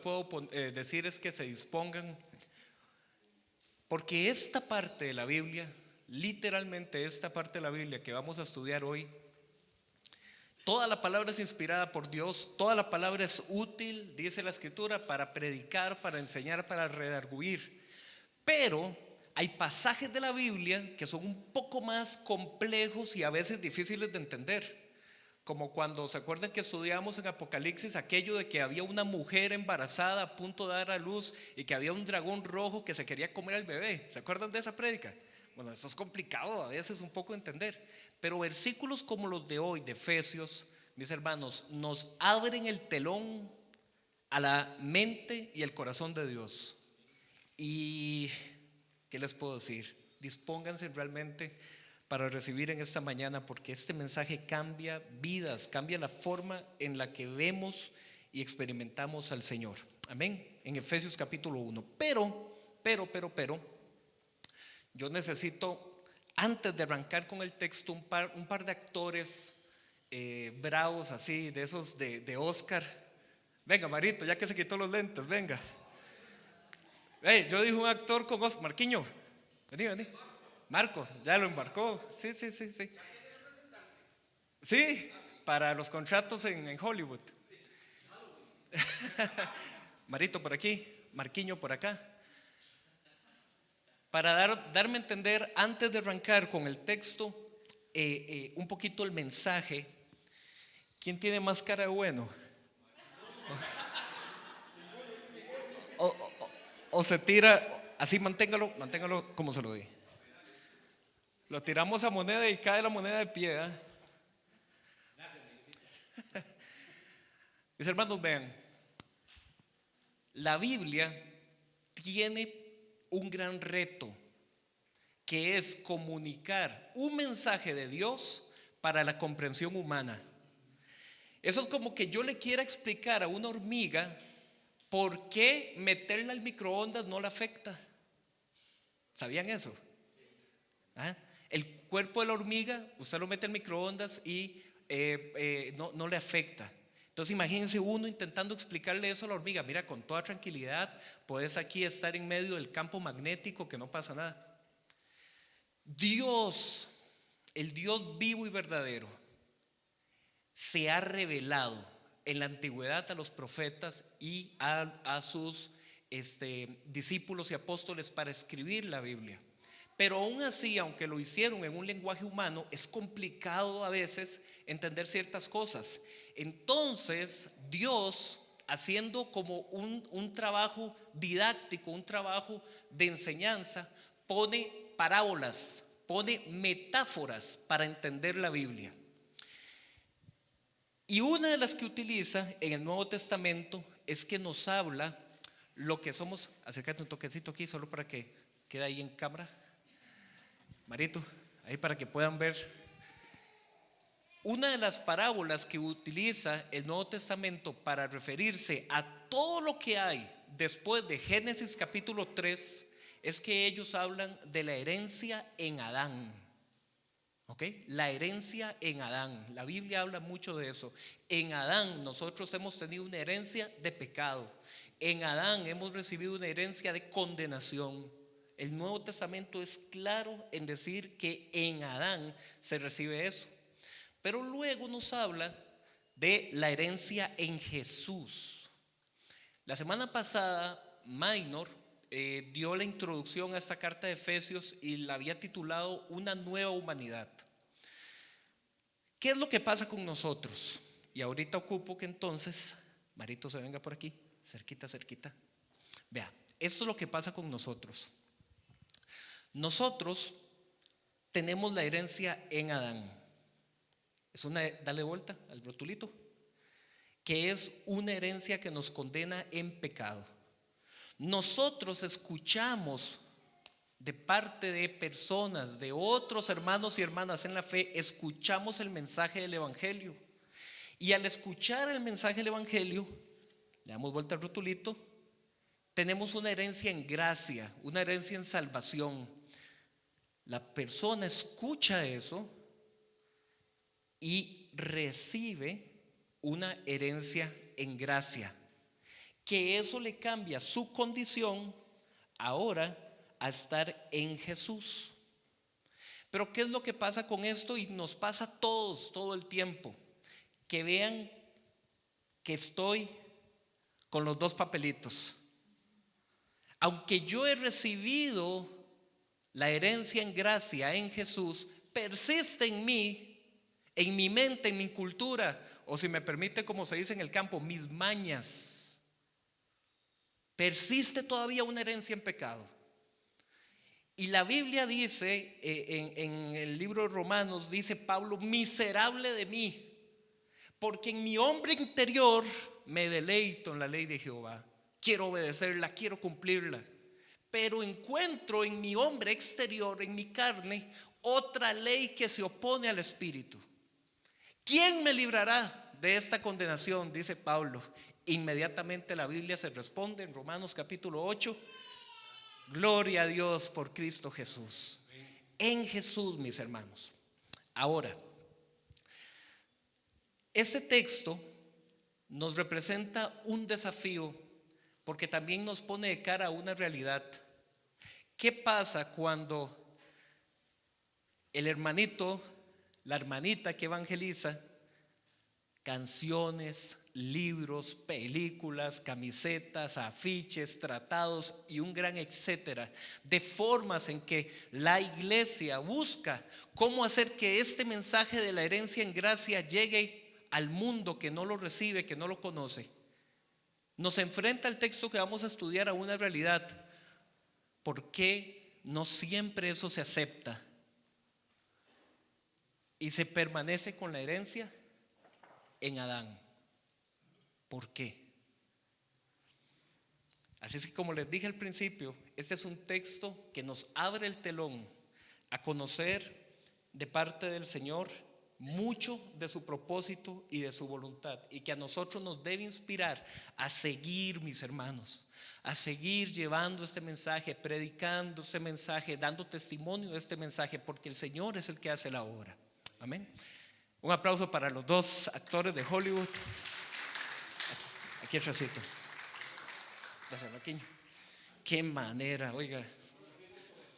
puedo decir es que se dispongan, porque esta parte de la Biblia, literalmente esta parte de la Biblia que vamos a estudiar hoy, toda la palabra es inspirada por Dios, toda la palabra es útil, dice la Escritura, para predicar, para enseñar, para redarguir. Pero hay pasajes de la Biblia que son un poco más complejos y a veces difíciles de entender. Como cuando se acuerdan que estudiamos en Apocalipsis aquello de que había una mujer embarazada a punto de dar a luz y que había un dragón rojo que se quería comer al bebé. ¿Se acuerdan de esa prédica? Bueno, eso es complicado a veces un poco de entender. Pero versículos como los de hoy, de Efesios, mis hermanos, nos abren el telón a la mente y el corazón de Dios. Y ¿qué les puedo decir? Dispónganse realmente para recibir en esta mañana, porque este mensaje cambia vidas, cambia la forma en la que vemos y experimentamos al Señor. Amén. En Efesios capítulo 1. Pero, yo necesito, antes de arrancar con el texto, un par de actores bravos así, de esos de Oscar. Venga, Marito, ya que se quitó los lentes, venga. Hey, yo dije un actor con Oscar. Marquiño, vení. Marco, ya lo embarcó. Sí. Sí, para los contratos en Hollywood. Marito por aquí, Marquiño por acá. Para darme a entender, antes de arrancar con el texto, un poquito el mensaje. ¿Quién tiene más cara de bueno? O se tira, así manténgalo como se lo di. Lo tiramos a moneda y cae la moneda de pie. Mis hermanos, vean, la Biblia tiene un gran reto, que es comunicar un mensaje de Dios para la comprensión humana. Eso es como que yo le quiera explicar a una hormiga por qué meterla al microondas no la afecta. ¿Sabían eso? El cuerpo de la hormiga, usted lo mete al microondas y no le afecta. Entonces imagínense uno intentando explicarle eso a la hormiga. Mira, con toda tranquilidad, puedes aquí estar en medio del campo magnético, que no pasa nada. Dios, el Dios vivo y verdadero, se ha revelado en la antigüedad a los profetas y a sus discípulos y apóstoles para escribir la Biblia. Pero aún así, aunque lo hicieron en un lenguaje humano, es complicado a veces entender ciertas cosas. Entonces Dios, haciendo como un trabajo didáctico, un trabajo de enseñanza, pone parábolas, pone metáforas para entender la Biblia. Y una de las que utiliza en el Nuevo Testamento es que nos habla lo que somos. Acércate un toquecito aquí solo para que quede ahí en cámara, Marito, ahí para que puedan ver. Una de las parábolas que utiliza el Nuevo Testamento para referirse a todo lo que hay después de Génesis capítulo 3 es que ellos hablan de la herencia en Adán. ¿Ok? La herencia en Adán. La Biblia habla mucho de eso. En Adán nosotros hemos tenido una herencia de pecado. En Adán hemos recibido una herencia de condenación. El Nuevo Testamento es claro en decir que en Adán se recibe eso. Pero luego nos habla de la herencia en Jesús. La semana pasada, Minor dio la introducción a esta carta de Efesios y la había titulado Una nueva humanidad. ¿Qué es lo que pasa con nosotros? Y ahorita ocupo que entonces Marito se venga por aquí, cerquita. Vea, esto es lo que pasa con nosotros. Nosotros tenemos la herencia en Adán. Dale vuelta al rotulito, que es una herencia que nos condena en pecado. Nosotros escuchamos de parte de personas, de otros hermanos y hermanas en la fe, escuchamos el mensaje del Evangelio. Y al escuchar el mensaje del Evangelio, le damos vuelta al rotulito, tenemos una herencia en gracia, una herencia en salvación. La persona escucha eso y recibe una herencia en gracia. que eso le cambia su condición ahora a estar en Jesús. Pero ¿qué es lo que pasa con esto? Y nos pasa a todos todo el tiempo. Que vean que estoy con los dos papelitos. Aunque yo he recibido la herencia en gracia en Jesús, persiste en mí, en mi mente, en mi cultura, o si me permite, como se dice en el campo, mis mañas. Persiste todavía una herencia en pecado. Y la Biblia dice, en el libro de Romanos, dice Pablo, miserable de mí, porque en mi hombre interior me deleito en la ley de Jehová. Quiero obedecerla, quiero cumplirla. Pero encuentro en mi hombre exterior, en mi carne, otra ley que se opone al Espíritu. ¿Quién me librará de esta condenación? Dice Pablo. Inmediatamente la Biblia se responde en Romanos capítulo 8. Gloria a Dios por Cristo Jesús. En Jesús, mis hermanos. Ahora, este texto nos representa un desafío porque también nos pone de cara a una realidad. ¿Qué pasa cuando el hermanito, la hermanita que evangeliza, canciones, libros, películas, camisetas, afiches, tratados y un gran etcétera, de formas en que la iglesia busca cómo hacer que este mensaje de la herencia en gracia llegue al mundo que no lo recibe, que no lo conoce? Nos enfrenta el texto que vamos a estudiar a una realidad. ¿Por qué no siempre eso se acepta y se permanece con la herencia en Adán? ¿Por qué? Así es que, como les dije al principio, este es un texto que nos abre el telón a conocer de parte del Señor mucho de su propósito y de su voluntad, y que a nosotros nos debe inspirar a seguir, mis hermanos, a seguir llevando este mensaje, predicando este mensaje, dando testimonio de este mensaje, porque el Señor es el que hace la obra. Amén. Un aplauso para los dos actores de Hollywood. Aquí atrásito. Gracias, Marquiño. Qué manera, oiga.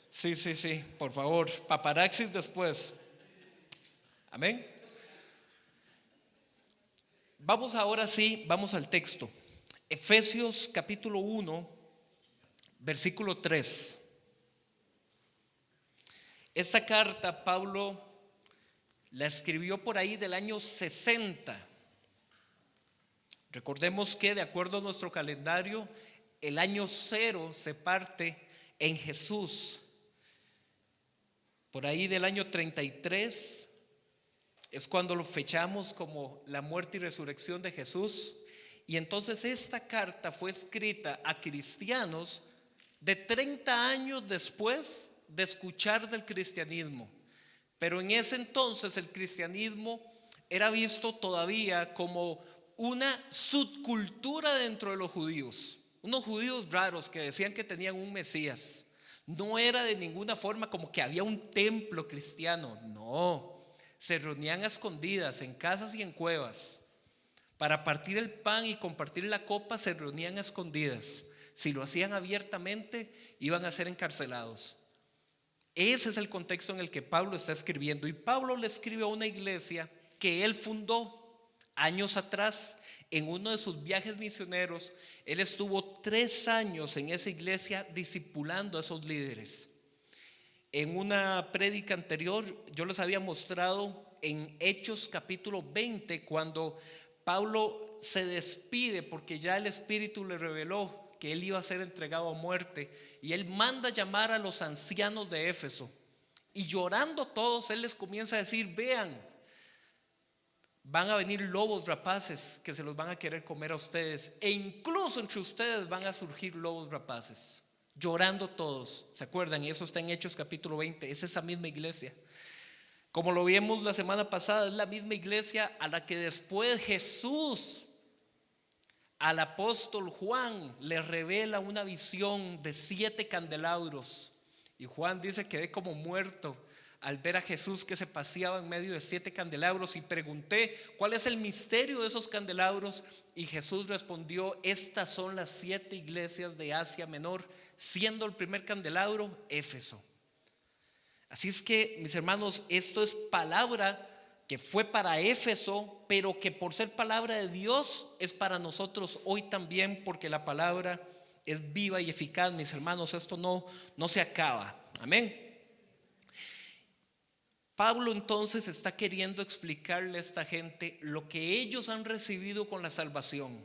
Sí, por favor, paparaxis después. Amén. Vamos ahora sí, vamos al texto. Efesios capítulo 1, versículo 3. Esta carta Pablo la escribió por ahí del año 60. Recordemos que de acuerdo a nuestro calendario, el año 0 se parte en Jesús. Por ahí del año 33 es cuando lo fechamos como la muerte y resurrección de Jesús. Y entonces esta carta fue escrita a cristianos de 30 años después de escuchar del cristianismo. Pero en ese entonces el cristianismo era visto todavía como una subcultura dentro de los judíos. Unos judíos raros que decían que tenían un Mesías. No era de ninguna forma como que había un templo cristiano. No, se reunían a escondidas en casas y en cuevas. Para partir el pan y compartir la copa se reunían a escondidas. Si lo hacían abiertamente, iban a ser encarcelados. Ese es el contexto en el que Pablo está escribiendo. Y Pablo le escribe a una iglesia que él fundó años atrás. En uno de sus viajes misioneros, él estuvo 3 años en esa iglesia discipulando a esos líderes. En una prédica anterior yo les había mostrado en Hechos capítulo 20 cuando Pablo se despide porque ya el Espíritu le reveló que él iba a ser entregado a muerte, y él manda llamar a los ancianos de Éfeso, y llorando todos él les comienza a decir: vean, van a venir lobos rapaces que se los van a querer comer a ustedes, e incluso entre ustedes van a surgir lobos rapaces. Llorando todos, ¿se acuerdan? Y eso está en Hechos capítulo 20. Es esa misma iglesia. Como lo vimos la semana pasada, es la misma iglesia a la que después Jesús al apóstol Juan le revela una visión de 7 candelabros, y Juan dice: quedé como muerto al ver a Jesús que se paseaba en medio de 7 candelabros y pregunté: ¿cuál es el misterio de esos candelabros? Y Jesús respondió: estas son las 7 iglesias de Asia Menor, siendo el primer candelabro Éfeso. Así es que, mis hermanos, esto es palabra que fue para Éfeso, pero que por ser palabra de Dios es para nosotros hoy también, porque la palabra es viva y eficaz, mis hermanos. Esto no se acaba. Amén. Pablo entonces está queriendo explicarle a esta gente lo que ellos han recibido con la salvación,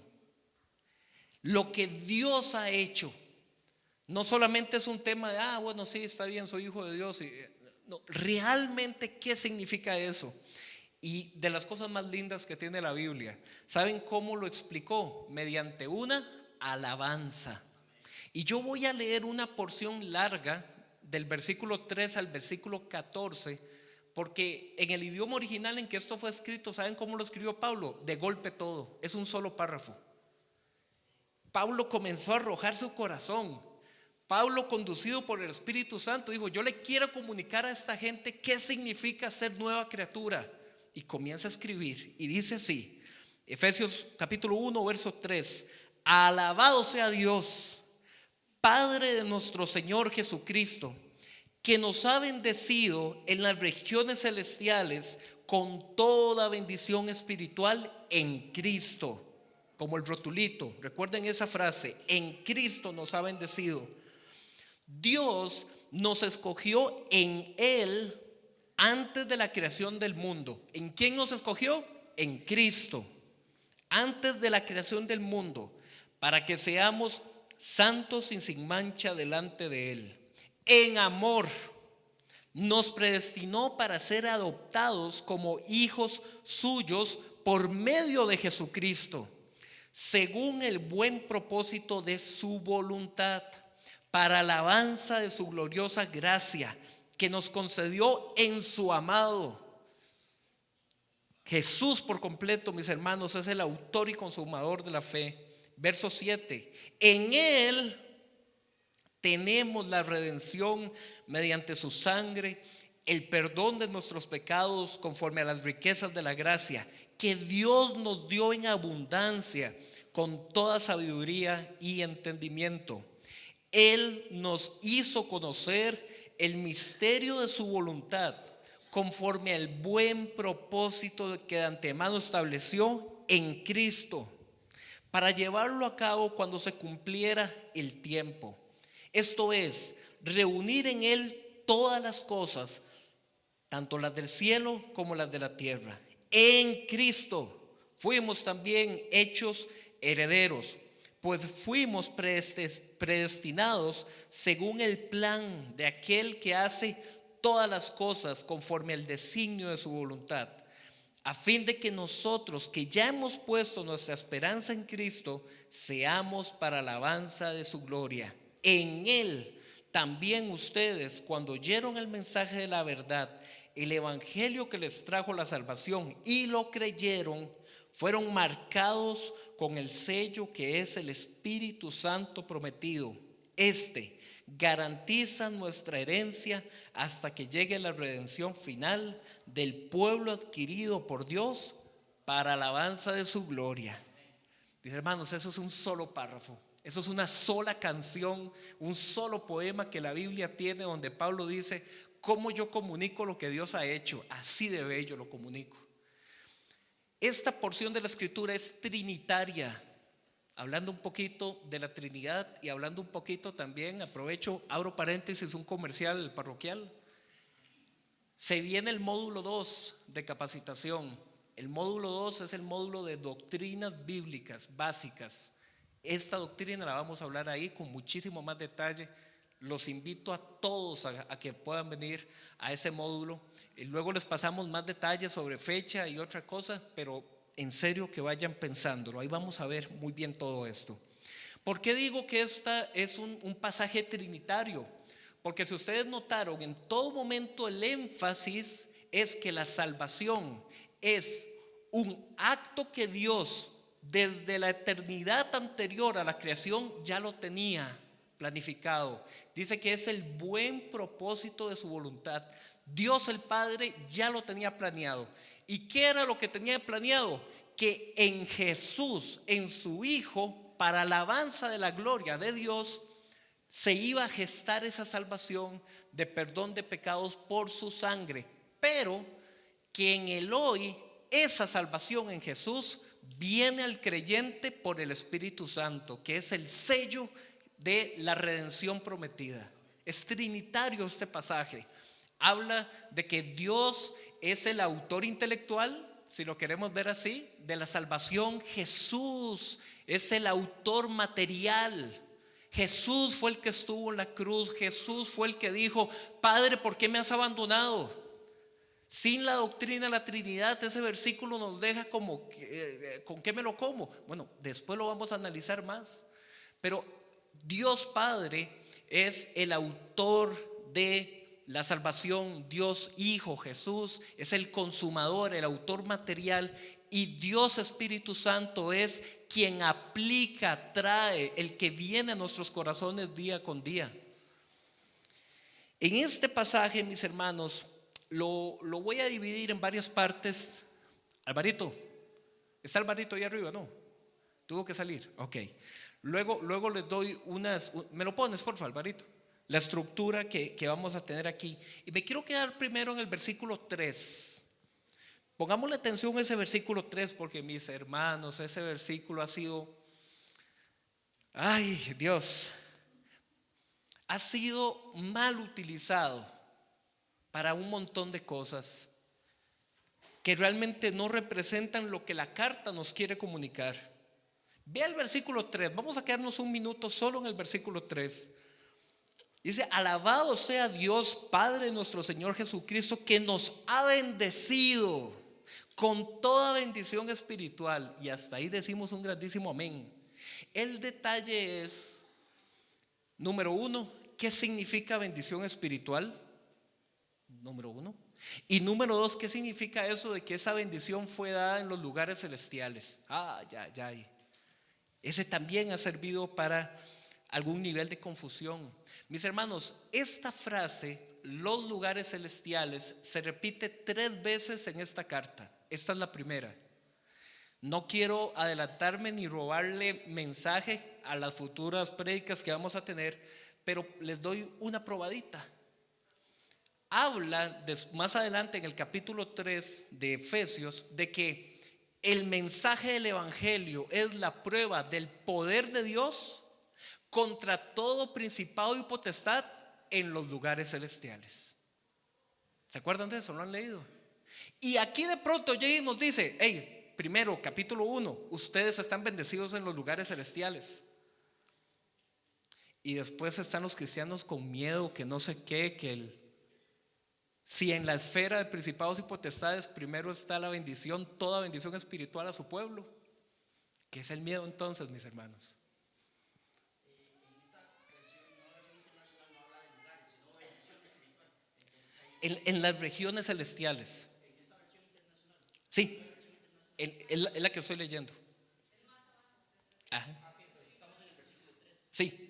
lo que Dios ha hecho. No solamente es un tema de, bueno, sí, está bien, soy hijo de Dios. No, realmente, ¿qué significa eso? Y de las cosas más lindas que tiene la Biblia, ¿saben cómo lo explicó? Mediante una alabanza. Y yo voy a leer una porción larga del versículo 3 al versículo 14, porque en el idioma original en que esto fue escrito, ¿saben cómo lo escribió Pablo? De golpe todo, es un solo párrafo. Pablo comenzó a arrojar su corazón. Pablo, conducido por el Espíritu Santo, dijo: yo le quiero comunicar a esta gente qué significa ser nueva criatura. Y comienza a escribir y dice así, Efesios capítulo 1 verso 3: alabado sea Dios, Padre de nuestro Señor Jesucristo, que nos ha bendecido en las regiones celestiales con toda bendición espiritual en Cristo. Como el rotulito, recuerden esa frase: en Cristo nos ha bendecido. Dios nos escogió en Él antes de la creación del mundo. ¿En quién nos escogió? En Cristo. Antes de la creación del mundo, para que seamos santos y sin mancha delante de Él. En amor nos predestinó para ser adoptados como hijos suyos por medio de Jesucristo, según el buen propósito de su voluntad, para alabanza de su gloriosa gracia que nos concedió en su amado. Jesús por completo, mis hermanos, es el autor y consumador de la fe. Verso 7: en Él tenemos la redención mediante su sangre, el perdón de nuestros pecados conforme a las riquezas de la gracia que Dios nos dio en abundancia, con toda sabiduría y entendimiento. Él nos hizo conocer el misterio de su voluntad, conforme al buen propósito que de antemano estableció en Cristo, para llevarlo a cabo cuando se cumpliera el tiempo. Esto es, reunir en Él todas las cosas, tanto las del cielo como las de la tierra. En Cristo fuimos también hechos herederos, pues fuimos predestinados según el plan de aquel que hace todas las cosas conforme al designio de su voluntad, a fin de que nosotros, que ya hemos puesto nuestra esperanza en Cristo, seamos para alabanza de su gloria. En Él también ustedes, cuando oyeron el mensaje de la verdad, el evangelio que les trajo la salvación, y lo creyeron, fueron marcados con el sello que es el Espíritu Santo prometido. Este garantiza nuestra herencia hasta que llegue la redención final del pueblo adquirido por Dios para alabanza de su gloria. Mis hermanos, eso es un solo párrafo. Eso es una sola canción, un solo poema que la Biblia tiene, donde Pablo dice: ¿cómo yo comunico lo que Dios ha hecho? Así de bello lo comunico. Esta porción de la escritura es trinitaria, hablando un poquito de la Trinidad y hablando un poquito también, aprovecho, abro paréntesis, un comercial parroquial. Se viene el módulo 2 de capacitación. El módulo 2 es el módulo de doctrinas bíblicas básicas. Esta doctrina la vamos a hablar ahí con muchísimo más detalle. Los invito a todos a que puedan venir a ese módulo. Y luego les pasamos más detalles sobre fecha y otra cosa, pero en serio que vayan pensándolo. Ahí vamos a ver muy bien todo esto. ¿Por qué digo que esta es un pasaje trinitario? Porque si ustedes notaron, en todo momento el énfasis es que la salvación es un acto que Dios desde la eternidad anterior a la creación ya lo tenía planificado. Dice que es el buen propósito de su voluntad. Dios el Padre ya lo tenía planeado. ¿Y qué era lo que tenía planeado? Que en Jesús, en su Hijo, para alabanza de la gloria de Dios, se iba a gestar esa salvación de perdón de pecados por su sangre. Pero que en el hoy, esa salvación en Jesús viene al creyente por el Espíritu Santo, que es el sello de la redención prometida. Es trinitario este pasaje. Habla de que Dios es el autor intelectual, si lo queremos ver así, de la salvación. Jesús es el autor material. Jesús fue el que estuvo en la cruz. Jesús fue el que dijo: Padre, ¿por qué me has abandonado? Sin la doctrina de la Trinidad, ese versículo nos deja como ¿con qué me lo como? Bueno, después lo vamos a analizar más. Pero Dios Padre es el autor de la salvación. Dios Hijo, Jesús, es el consumador, el autor material. Y Dios Espíritu Santo es quien aplica, trae, el que viene a nuestros corazones día con día. En este pasaje, mis hermanos, lo voy a dividir en varias partes. Alvarito, ¿está Alvarito ahí arriba? No, tuvo que salir. Ok. Luego les doy me lo pones por favor, Alvarito, la estructura que vamos a tener aquí. Y me quiero quedar primero en el versículo 3. Pongámosle atención a ese versículo 3, porque mis hermanos, ese versículo ha sido, ay Dios, ha sido mal utilizado para un montón de cosas que realmente no representan lo que la carta nos quiere comunicar. Vea el versículo 3, vamos a quedarnos un minuto solo en el versículo 3. Dice: alabado sea Dios Padre de nuestro Señor Jesucristo, que nos ha bendecido con toda bendición espiritual. Y hasta ahí decimos un grandísimo amén. El detalle es, número 1, ¿qué significa bendición espiritual? Número 1. Y número 2, ¿qué significa eso de que esa bendición fue dada en los lugares celestiales? Ya. Ese también ha servido para algún nivel de confusión. Mis hermanos, esta frase, los lugares celestiales, se repite 3 veces en esta carta. Esta es la primera. No quiero adelantarme ni robarle mensaje a las futuras prédicas que vamos a tener, pero les doy una probadita. Habla más adelante en el capítulo 3 de Efesios de que el mensaje del evangelio es la prueba del poder de Dios contra todo principado y potestad en los lugares celestiales. ¿Se acuerdan de eso? ¿Lo han leído? Y aquí de pronto Jay nos dice: hey, primero, capítulo 1, ustedes están bendecidos en los lugares celestiales. Y después están los cristianos con miedo, que no sé qué, si en la esfera de principados y potestades primero está la bendición, toda bendición espiritual a su pueblo. ¿Qué es el miedo entonces, mis hermanos? En las regiones celestiales. Sí, en la que estoy leyendo. Ajá. Sí.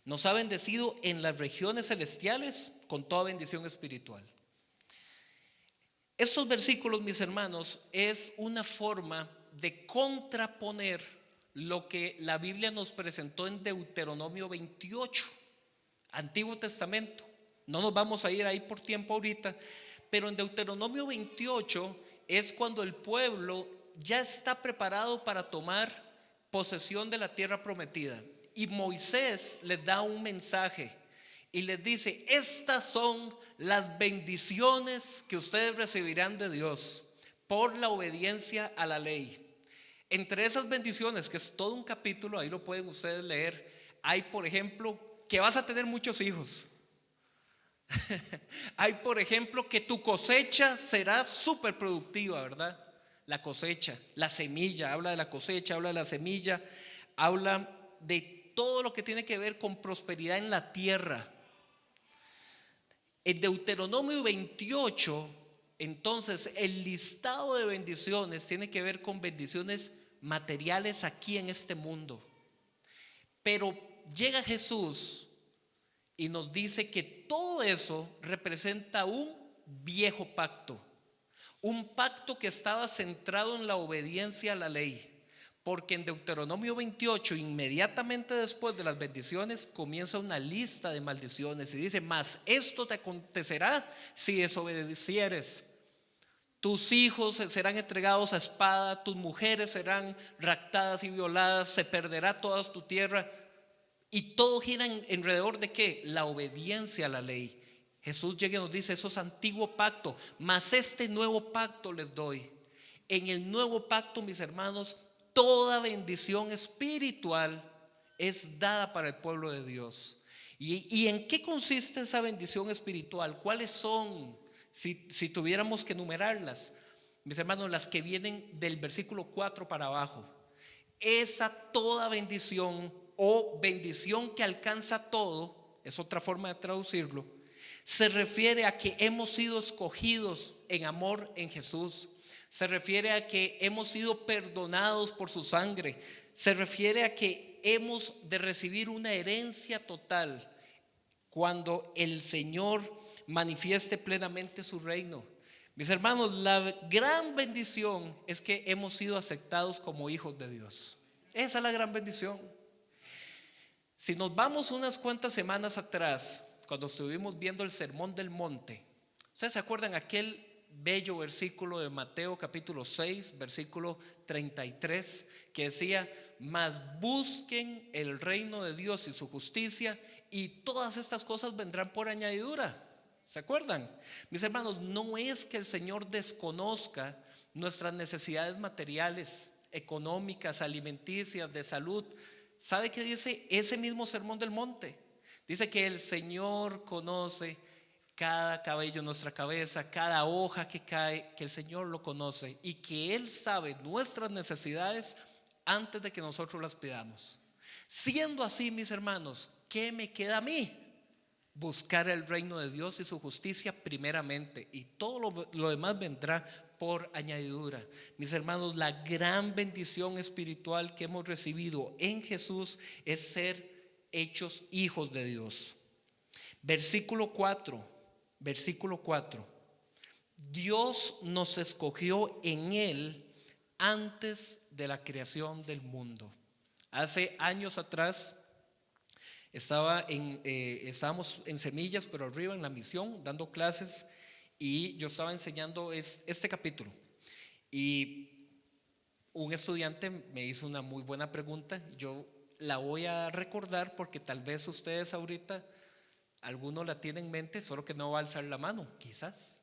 Nos ha bendecido en las regiones celestiales con toda bendición espiritual. Estos versículos, mis hermanos, es una forma de contraponer lo que la Biblia nos presentó en Deuteronomio 28, Antiguo Testamento. No nos vamos a ir ahí por tiempo ahorita, pero en Deuteronomio 28 es cuando el pueblo ya está preparado para tomar posesión de la tierra prometida. Y Moisés les da un mensaje y les dice: estas son las bendiciones que ustedes recibirán de Dios por la obediencia a la ley. Entre esas bendiciones, que es todo un capítulo, ahí lo pueden ustedes leer, hay por ejemplo que vas a tener muchos hijos. Hay por ejemplo que tu cosecha será súper productiva, ¿verdad? La cosecha, la semilla, habla de la cosecha, habla de la semilla, habla de todo lo que tiene que ver con prosperidad en la tierra. En Deuteronomio 28, entonces, el listado de bendiciones tiene que ver con bendiciones materiales aquí en este mundo. Pero llega Jesús y nos dice que todo eso representa un viejo pacto, un pacto que estaba centrado en la obediencia a la ley. Porque en Deuteronomio 28, inmediatamente después de las bendiciones, comienza una lista de maldiciones y dice: mas esto te acontecerá si desobedecieres. Tus hijos serán entregados a espada, tus mujeres serán raptadas y violadas, se perderá toda tu tierra. Y todo gira alrededor de ¿qué? La obediencia a la ley. Jesús llega y nos dice: eso es antiguo pacto, mas este nuevo pacto les doy. En el nuevo pacto, mis hermanos, toda bendición espiritual es dada para el pueblo de Dios. ¿Y en qué consiste esa bendición espiritual? ¿Cuáles son? Si tuviéramos que enumerarlas, mis hermanos, las que vienen del versículo 4 para abajo. Esa toda bendición o bendición que alcanza todo, es otra forma de traducirlo, se refiere a que hemos sido escogidos en amor en Jesús. Se refiere a que hemos sido perdonados por su sangre. Se refiere a que hemos de recibir una herencia total cuando el Señor manifieste plenamente su reino. Mis hermanos, la gran bendición es que hemos sido aceptados como hijos de Dios. Esa es la gran bendición. Si nos vamos unas cuantas semanas atrás, cuando estuvimos viendo el Sermón del Monte, ¿ustedes se acuerdan aquel bello versículo de Mateo capítulo 6, versículo 33, que decía: mas busquen el reino de Dios y su justicia, y todas estas cosas vendrán por añadidura? ¿Se acuerdan? Mis hermanos, no es que el Señor desconozca nuestras necesidades materiales, económicas, alimenticias, de salud. ¿Sabe qué dice ese mismo Sermón del Monte? Dice que el Señor conoce cada cabello en nuestra cabeza, cada hoja que cae, que el Señor lo conoce y que Él sabe nuestras necesidades antes de que nosotros las pidamos. Siendo así, mis hermanos, ¿qué me queda a mí? Buscar el reino de Dios y su justicia primeramente, y todo lo demás vendrá por añadidura. Mis hermanos, la gran bendición espiritual que hemos recibido en Jesús es ser hechos hijos de Dios. Versículo 4. Dios nos escogió en Él antes de la creación del mundo. Hace años atrás estábamos en Semillas, pero arriba en la misión, dando clases, y yo estaba enseñando este capítulo. Y un estudiante me hizo una muy buena pregunta. Yo la voy a recordar porque tal vez ustedes ahorita, alguno la tiene en mente, solo que no va a alzar la mano, quizás.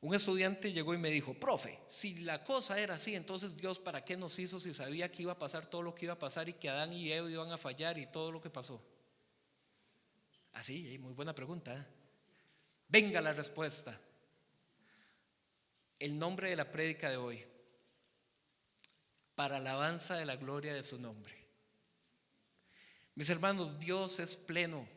Un estudiante llegó y me dijo: profe, si la cosa era así, entonces Dios ¿para qué nos hizo si sabía que iba a pasar todo lo que iba a pasar y que Adán y Eva iban a fallar y todo lo que pasó? Así, muy buena pregunta, ¿eh? Venga la respuesta. El nombre de la prédica de hoy: para alabanza de la gloria de su nombre. Mis hermanos, Dios es pleno.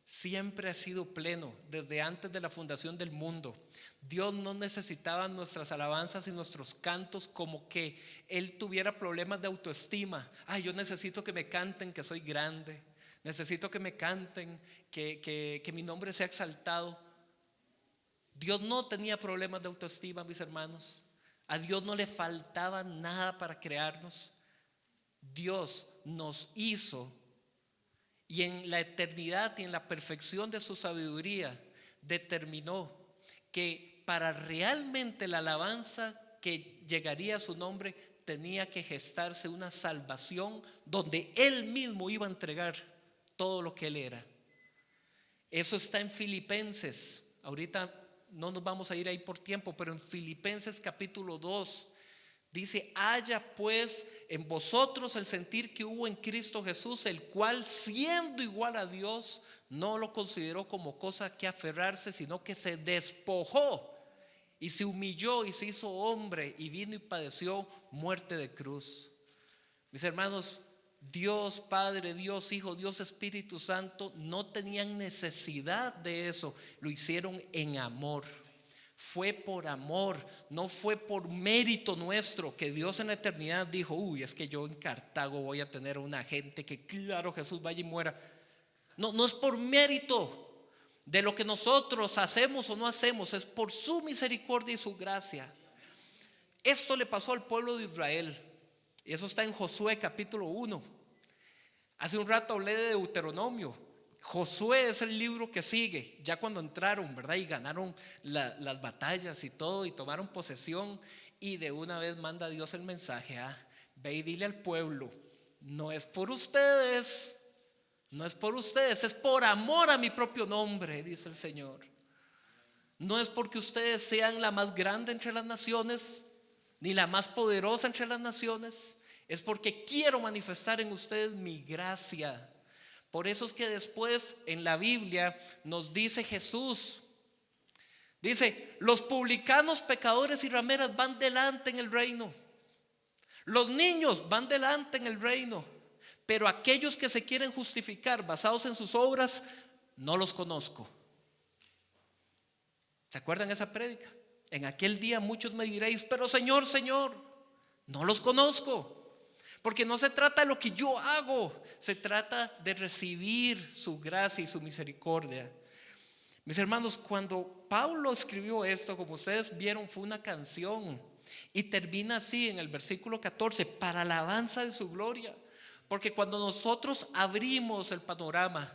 Siempre ha sido pleno desde antes de la fundación del mundo. Dios no necesitaba nuestras alabanzas y nuestros cantos como que Él tuviera problemas de autoestima. Yo necesito que me canten que soy grande. Necesito que me canten que mi nombre sea exaltado. Dios no tenía problemas de autoestima, mis hermanos. A Dios no le faltaba nada para crearnos. Dios nos hizo, y en la eternidad y en la perfección de su sabiduría determinó que para realmente la alabanza que llegaría a su nombre tenía que gestarse una salvación donde Él mismo iba a entregar todo lo que Él era. Eso está en Filipenses. Ahorita no nos vamos a ir ahí por tiempo, pero en Filipenses capítulo 2 dice: haya pues en vosotros el sentir que hubo en Cristo Jesús, el cual siendo igual a Dios no lo consideró como cosa que aferrarse, sino que se despojó y se humilló y se hizo hombre y vino y padeció muerte de cruz. Mis hermanos, Dios Padre, Dios Hijo, Dios Espíritu Santo no tenían necesidad de eso. Lo hicieron en amor. Fue por amor, no fue por mérito nuestro, que Dios en la eternidad dijo: es que yo en Cartago voy a tener una gente que claro Jesús vaya y muera. No es por mérito, de lo que nosotros hacemos o no hacemos, es por su misericordia y su gracia. Esto le pasó al pueblo de Israel, y eso está en Josué capítulo 1. Hace un rato hablé de Deuteronomio. Josué es el libro que sigue, ya cuando entraron, ¿verdad? Y ganaron las batallas y todo, y tomaron posesión, y de una vez manda Dios el mensaje: ve y dile al pueblo, no es por ustedes, no es por ustedes, es por amor a mi propio nombre, dice el Señor. No es porque ustedes sean la más grande entre las naciones, ni la más poderosa entre las naciones, es porque quiero manifestar en ustedes mi gracia. Por eso es que después en la Biblia nos dice Jesús, dice: los publicanos, pecadores y rameras van delante en el reino, los niños van delante en el reino, pero aquellos que se quieren justificar basados en sus obras, no los conozco. ¿Se acuerdan esa prédica? En aquel día muchos me diréis: pero Señor, Señor, no los conozco. Porque no se trata de lo que yo hago, se trata de recibir su gracia y su misericordia. Mis hermanos, cuando Pablo escribió esto, como ustedes vieron, fue una canción, y termina así en el versículo 14: para alabanza de su gloria. Porque cuando nosotros abrimos el panorama,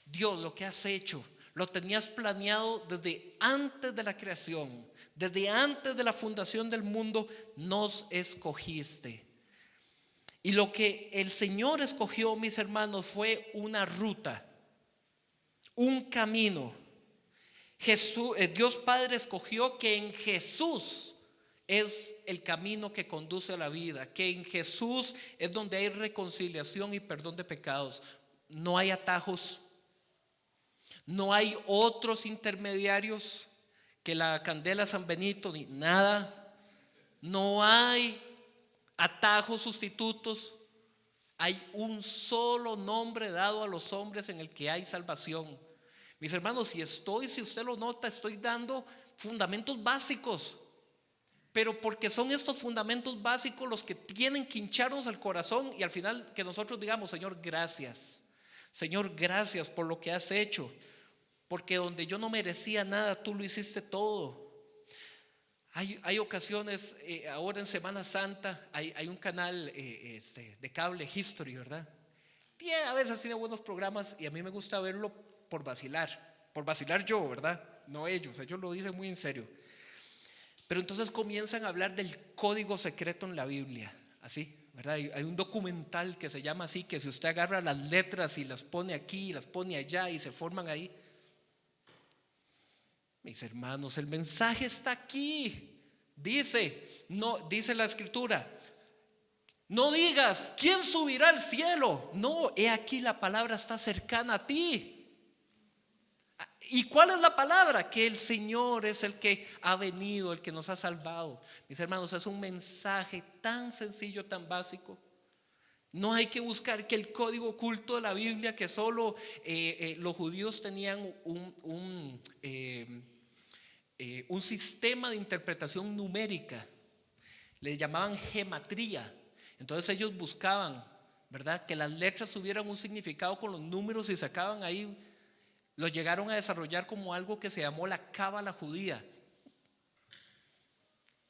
Dios, lo que has hecho, lo tenías planeado desde antes de la creación, desde antes de la fundación del mundo, nos escogiste. Y lo que el Señor escogió, mis hermanos, fue una ruta, un camino. Dios Padre escogió que en Jesús es el camino que conduce a la vida, que en Jesús es donde hay reconciliación y perdón de pecados. No hay atajos, no hay otros intermediarios que la candela San Benito ni nada. No hay atajos sustitutos. Hay un solo nombre dado a los hombres en el que hay salvación. Mis hermanos, si usted lo nota, estoy dando fundamentos básicos, pero porque son estos fundamentos básicos los que tienen que hincharnos al corazón, y al final que nosotros digamos: Señor, gracias. Señor, gracias por lo que has hecho, porque donde yo no merecía nada, tú lo hiciste todo. Hay ocasiones, ahora en Semana Santa hay un canal de cable, History, ¿verdad? A veces tiene buenos programas, y a mí me gusta verlo por vacilar yo, ¿verdad? No ellos lo dicen muy en serio. Pero entonces comienzan a hablar del código secreto en la Biblia, así, ¿verdad? Hay un documental que se llama así, que si usted agarra las letras y las pone aquí y las pone allá y se forman ahí. Mis hermanos, el mensaje está aquí. Dice la escritura: no digas ¿quién subirá al cielo? No, he aquí la palabra está cercana a ti. ¿Y cuál es la palabra? Que el Señor es el que ha venido, el que nos ha salvado. Mis hermanos, es un mensaje tan sencillo, tan básico. No hay que buscar que el código oculto de la Biblia, que solo los judíos tenían un sistema de interpretación numérica, le llamaban gematría. Entonces ellos buscaban, ¿verdad?, que las letras tuvieran un significado con los números, y sacaban ahí. Lo llegaron a desarrollar como algo que se llamó la cábala judía.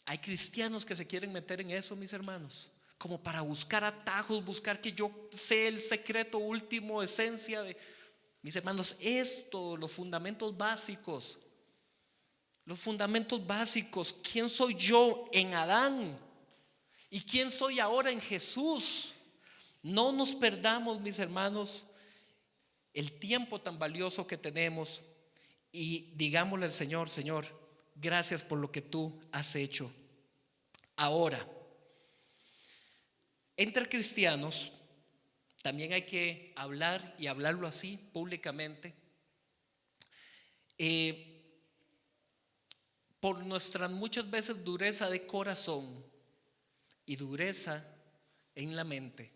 Hay cristianos que se quieren meter en eso, mis hermanos, como para buscar atajos, buscar que yo sé el secreto último, esencia de... Mis hermanos, los fundamentos básicos. Los fundamentos básicos. ¿Quién soy yo en Adán? ¿Y quién soy ahora en Jesús? No nos perdamos, mis hermanos, el tiempo tan valioso que tenemos, y digámosle al Señor: Señor, gracias por lo que tú has hecho. Ahora, entre cristianos también hay que hablar, y hablarlo así públicamente, por nuestra muchas veces dureza de corazón y dureza en la mente,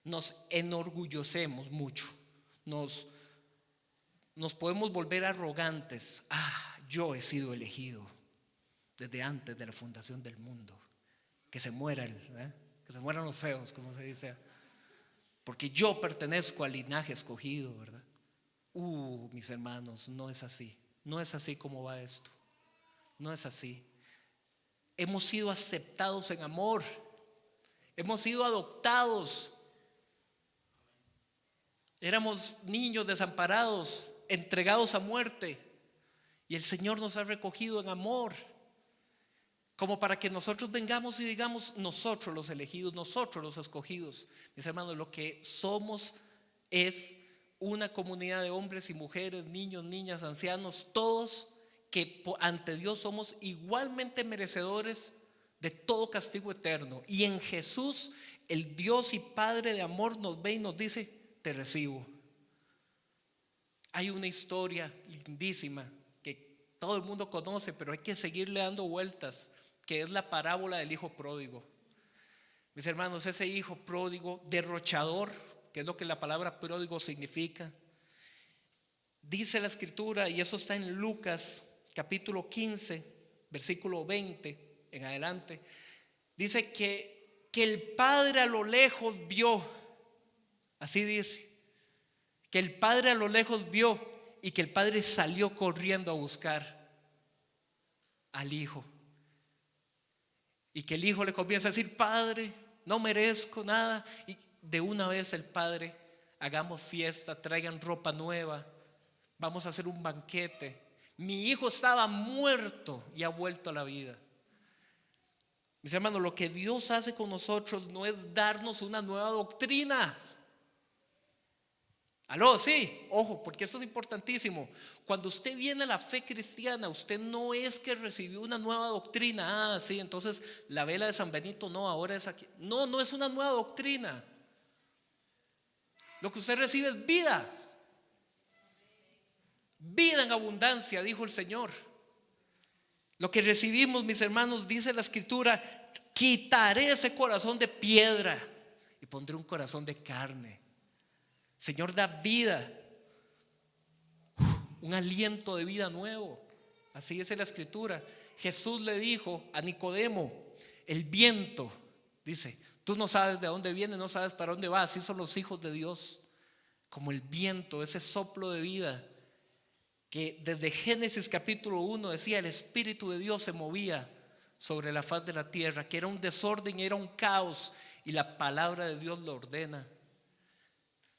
nos enorgullecemos mucho. Nos podemos volver arrogantes. Yo he sido elegido desde antes de la fundación del mundo. Que se mueran los feos, como se dice, porque yo pertenezco al linaje escogido, ¿verdad? Mis hermanos, no es así. No es así como va esto. No es así. Hemos sido aceptados en amor. Hemos sido adoptados. Éramos niños desamparados, entregados a muerte. Y el Señor nos ha recogido en amor. Como para que nosotros vengamos y digamos, nosotros los elegidos, nosotros los escogidos. Mis hermanos, lo que somos es una comunidad de hombres y mujeres, niños, niñas, ancianos, todos que ante Dios somos igualmente merecedores de todo castigo eterno. Y en Jesús, el Dios y Padre de amor nos ve y nos dice: te recibo. Hay una historia lindísima que todo el mundo conoce, pero hay que seguirle dando vueltas, que es la parábola del hijo pródigo. Mis hermanos, ese hijo pródigo, derrochador, que es lo que la palabra pródigo significa, dice la escritura, y eso está en Lucas capítulo 15, versículo 20 en adelante, dice que el padre a lo lejos vio, así dice, que el padre a lo lejos vio y que el padre salió corriendo a buscar al hijo. Y que el hijo le comienza a decir: padre, no merezco nada. Y de una vez el padre: hagamos fiesta, traigan ropa nueva, vamos a hacer un banquete. Mi hijo estaba muerto y ha vuelto a la vida. Mis hermanos, lo que Dios hace con nosotros no es darnos una nueva doctrina. Aló, sí, ojo, porque esto es importantísimo. Cuando usted viene a la fe cristiana, usted no es que recibió una nueva doctrina. Sí, entonces la vela de San Benito no, ahora es aquí. No, no es una nueva doctrina. Lo que usted recibe es vida. Vida en abundancia, dijo el Señor. Lo que recibimos, mis hermanos, dice la escritura: quitaré ese corazón de piedra y pondré un corazón de carne. Señor da vida, un aliento de vida nuevo. Así dice la escritura. Jesús le dijo a Nicodemo: el viento, dice, tú no sabes de dónde viene, no sabes para dónde va. Así son los hijos de Dios, como el viento, ese soplo de vida que desde Génesis capítulo 1 decía: el Espíritu de Dios se movía sobre la faz de la tierra, que era un desorden, era un caos, y la palabra de Dios lo ordena.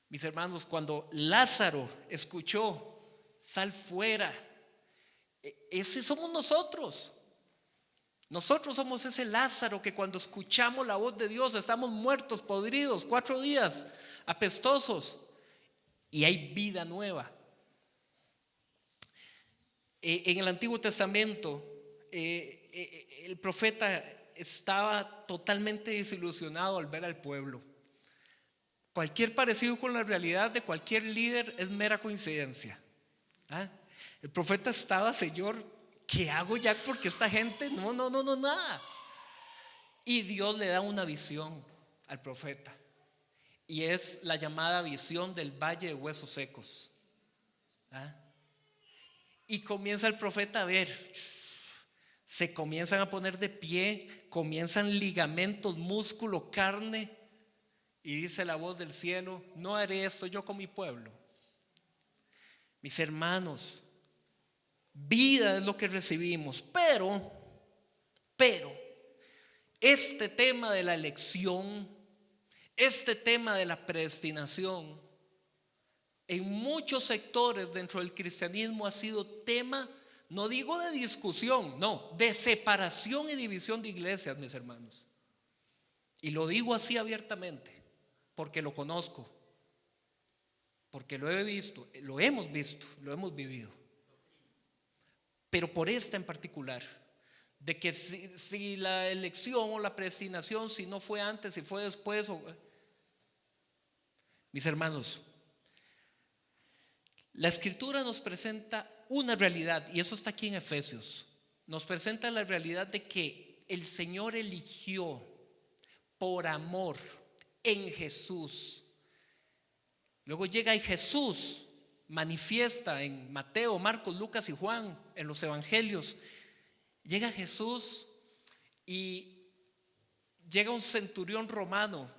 Mis hermanos, cuando Lázaro escuchó: sal fuera, ese somos nosotros. Nosotros somos ese Lázaro que cuando escuchamos la voz de Dios estamos muertos, podridos, 4 días, apestosos, y hay vida nueva. En el Antiguo Testamento, el profeta estaba totalmente desilusionado al ver al pueblo. Cualquier parecido con la realidad de cualquier líder es mera coincidencia. El profeta estaba: Señor, ¿qué hago ya? Porque esta gente no, nada. Y Dios le da una visión al profeta, y es la llamada visión del valle de huesos secos. Y comienza el profeta a ver, se comienzan a poner de pie, comienzan ligamentos, músculo, carne. Y dice la voz del cielo: no haré esto yo con mi pueblo. Mis hermanos, vida es lo que recibimos, pero este tema de la elección, este tema de la predestinación, en muchos sectores dentro del cristianismo ha sido tema, no digo de discusión, no, de separación y división de iglesias, mis hermanos. Y lo digo así abiertamente, porque lo conozco, porque lo he visto, lo hemos visto, lo hemos vivido. Pero por esta en particular, de que si la elección o la predestinación, si no fue antes, si fue después, mis hermanos, la escritura nos presenta una realidad, y eso está aquí en Efesios. Nos presenta la realidad de que el Señor eligió por amor en Jesús. Luego llega y Jesús manifiesta en Mateo, Marcos, Lucas y Juan, en los evangelios. Llega Jesús y llega un centurión romano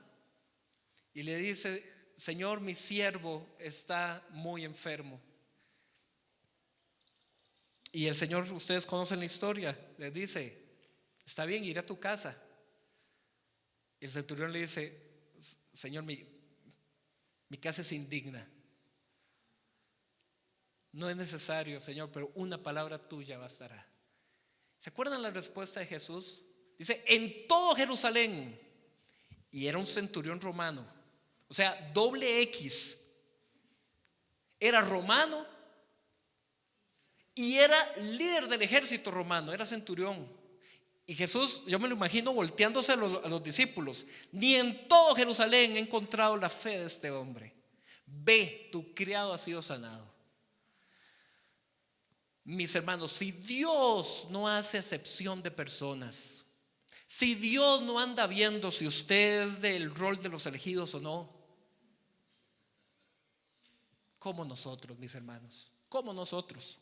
y le dice: Señor, mi siervo está muy enfermo. Y el Señor, ustedes conocen la historia, les dice: está bien, iré a tu casa. Y el centurión le dice: Señor, mi casa es indigna. No es necesario, Señor, pero una palabra tuya bastará. ¿Se acuerdan la respuesta de Jesús? Dice: en todo Jerusalén. Y era un centurión romano, o sea, doble X. Era romano y era líder del ejército romano, era centurión. Y Jesús, yo me lo imagino volteándose a los discípulos: ni en todo Jerusalén he encontrado la fe de este hombre. Ve, tu criado ha sido sanado. Mis hermanos, si Dios no hace acepción de personas, si Dios no anda viendo si usted es del rol de los elegidos o no, ¿cómo nosotros, mis hermanos? ¿Cómo nosotros?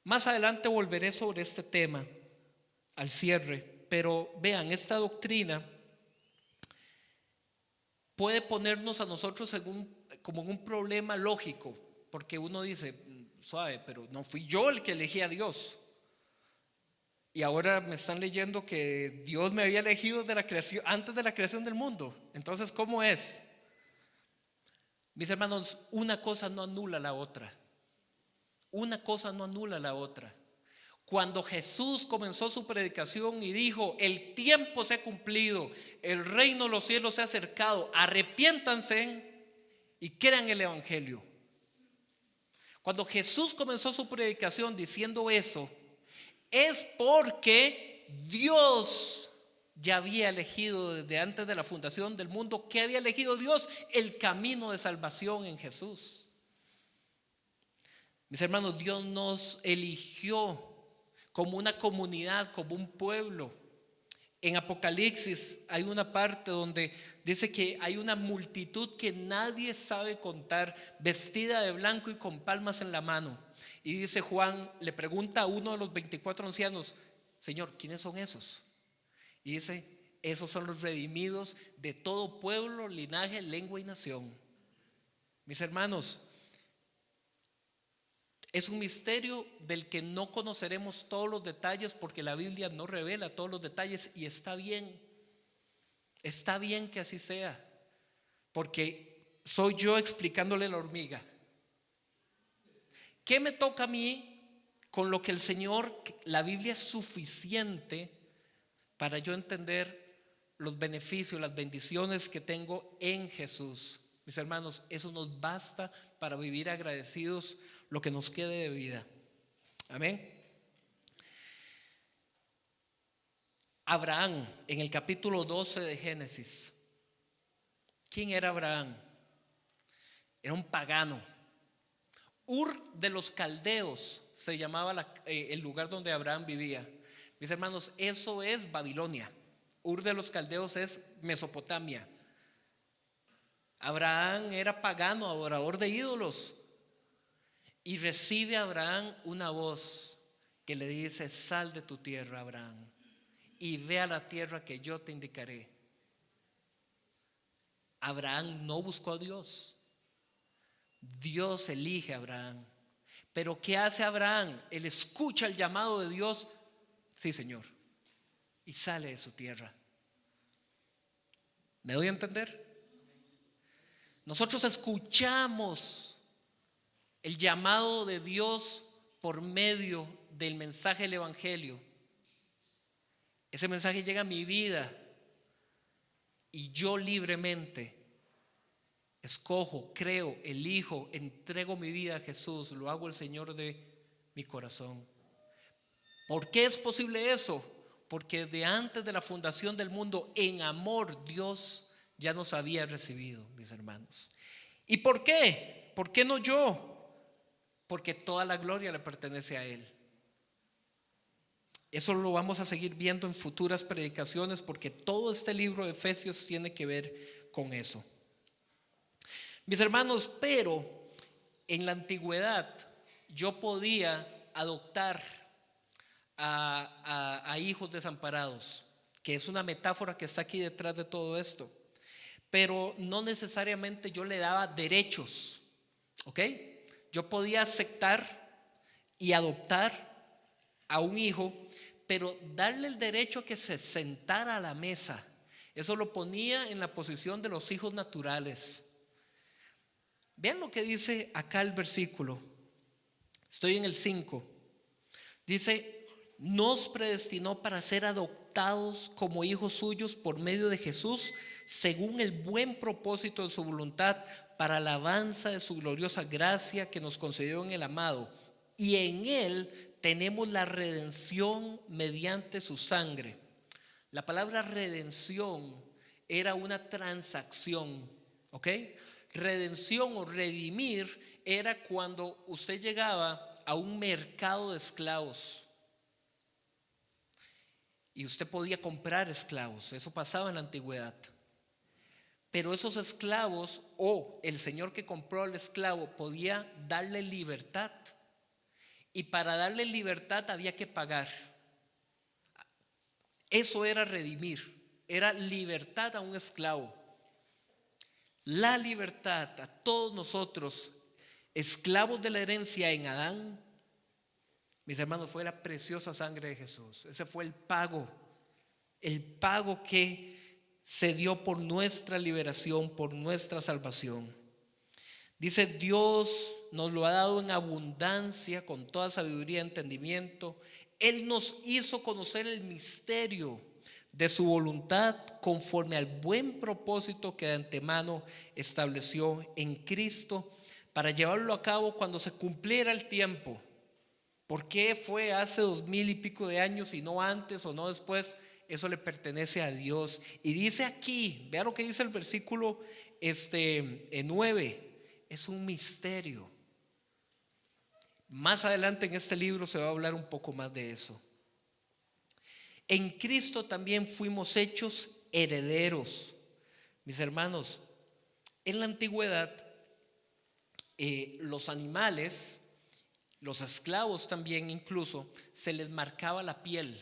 Más adelante volveré sobre este tema al cierre, pero vean, esta doctrina puede ponernos a nosotros como en un problema lógico, porque uno dice: suave, pero no fui yo el que elegí a Dios. Y ahora me están leyendo que Dios me había elegido de la creación, antes de la creación del mundo. Entonces, ¿cómo es? Mis hermanos, una cosa no anula la otra. Una cosa no anula la otra. Cuando Jesús comenzó su predicación y dijo: el tiempo se ha cumplido, el reino de los cielos se ha acercado, arrepiéntanse y crean el evangelio. Cuando Jesús comenzó su predicación diciendo eso, es porque Dios ya había elegido desde antes de la fundación del mundo. ¿Qué había elegido Dios? El camino de salvación en Jesús. Mis hermanos, Dios nos eligió como una comunidad, como un pueblo. En Apocalipsis hay una parte donde dice que hay una multitud que nadie sabe contar, vestida de blanco y con palmas en la mano. Y dice Juan, le pregunta a uno de los 24 ancianos: Señor, ¿quiénes son esos? Y dice: esos son los redimidos de todo pueblo, linaje, lengua y nación. Mis hermanos, es un misterio del que no conoceremos todos los detalles, porque la Biblia no revela todos los detalles, y está bien que así sea, porque soy yo explicándole a la hormiga. ¿Qué me toca a mí con lo que el Señor, la Biblia es suficiente para yo entender los beneficios, las bendiciones que tengo en Jesús? Mis hermanos, eso nos basta para vivir agradecidos lo que nos quede de vida. Amén. Abraham, en el capítulo 12 de Génesis. ¿Quién era Abraham? Era un pagano. Ur de los Caldeos se llamaba el lugar donde Abraham vivía. Mis hermanos, eso es Babilonia. Ur de los Caldeos es Mesopotamia. Abraham era pagano, adorador de ídolos. Y recibe a Abraham una voz que le dice: sal de tu tierra, Abraham, y ve a la tierra que yo te indicaré. Abraham no buscó a Dios. Dios elige a Abraham. Pero ¿qué hace Abraham? Él escucha el llamado de Dios: sí, Señor, y sale de su tierra. ¿Me doy a entender? Nosotros escuchamos el llamado de Dios por medio del mensaje del evangelio. Ese mensaje llega a mi vida y yo libremente escojo, creo, elijo, entrego mi vida a Jesús, lo hago el Señor de mi corazón. ¿Por qué es posible eso? Porque desde antes de la fundación del mundo, en amor, Dios ya nos había recibido, mis hermanos. ¿Y por qué? ¿Por qué no yo? Porque toda la gloria le pertenece a Él. Eso lo vamos a seguir viendo en futuras predicaciones, porque todo este libro de Efesios tiene que ver con eso. Mis hermanos, pero en la antigüedad yo podía adoptar a hijos desamparados, que es una metáfora que está aquí detrás de todo esto. pero no necesariamente yo le daba derechos, ¿ok? Yo podía aceptar y adoptar a un hijo, pero darle el derecho a que se sentara a la mesa, eso lo ponía en la posición de los hijos naturales. Vean lo que dice acá el versículo. Estoy en el 5. Dice: nos predestinó para ser adoptados como hijos suyos por medio de Jesús, según el buen propósito de su voluntad, para alabanza de su gloriosa gracia que nos concedió en el amado. Y en él tenemos la redención mediante su sangre. La palabra redención era una transacción, ¿ok? Redención o redimir era cuando usted llegaba a un mercado de esclavos y usted podía comprar esclavos. Eso pasaba en la antigüedad. Pero esos esclavos, o el señor que compró al esclavo, podía darle libertad, y para darle libertad había que pagar. Eso era redimir, era libertad a un esclavo. La libertad a todos nosotros, esclavos de la herencia en Adán, mis hermanos, fue la preciosa sangre de Jesús. Ese fue el pago que se dio por nuestra liberación, por nuestra salvación. Dice: Dios nos lo ha dado en abundancia, con toda sabiduría y entendimiento. Él nos hizo conocer el misterio de su voluntad, conforme al buen propósito que de antemano estableció en Cristo, para llevarlo a cabo cuando se cumpliera el tiempo. ¿Por qué fue hace 2000 y pico de años y no antes o no después? Eso le pertenece a Dios. Y dice aquí, vea lo que dice el versículo 9. Es un misterio. Más adelante en este libro se va a hablar un poco más de eso. En Cristo también fuimos hechos herederos. Mis hermanos, en la antigüedad los animales, los esclavos también incluso, se les marcaba la piel.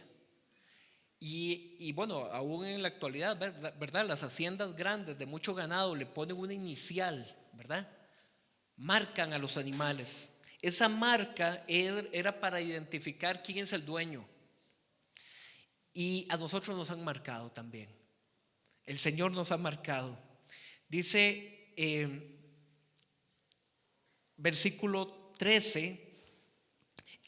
Y bueno, aún en la actualidad, ¿verdad? Las haciendas grandes de mucho ganado le ponen una inicial, ¿verdad? Marcan a los animales. Esa marca era para identificar quién es el dueño. Y a nosotros nos han marcado también. El Señor nos ha marcado. Dice versículo 13: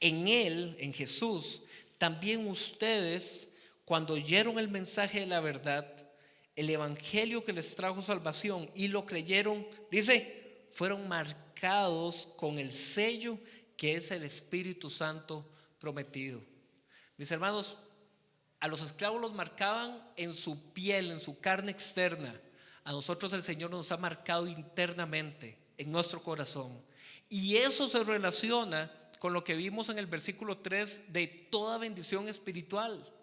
en Él, en Jesús, también ustedes, cuando oyeron el mensaje de la verdad, el evangelio que les trajo salvación, y lo creyeron, dice, fueron marcados con el sello que es el Espíritu Santo prometido. Mis hermanos, a los esclavos los marcaban en su piel, en su carne externa. A nosotros el Señor nos ha marcado internamente, en nuestro corazón. Y eso se relaciona con lo que vimos en el versículo 3 de toda bendición espiritual.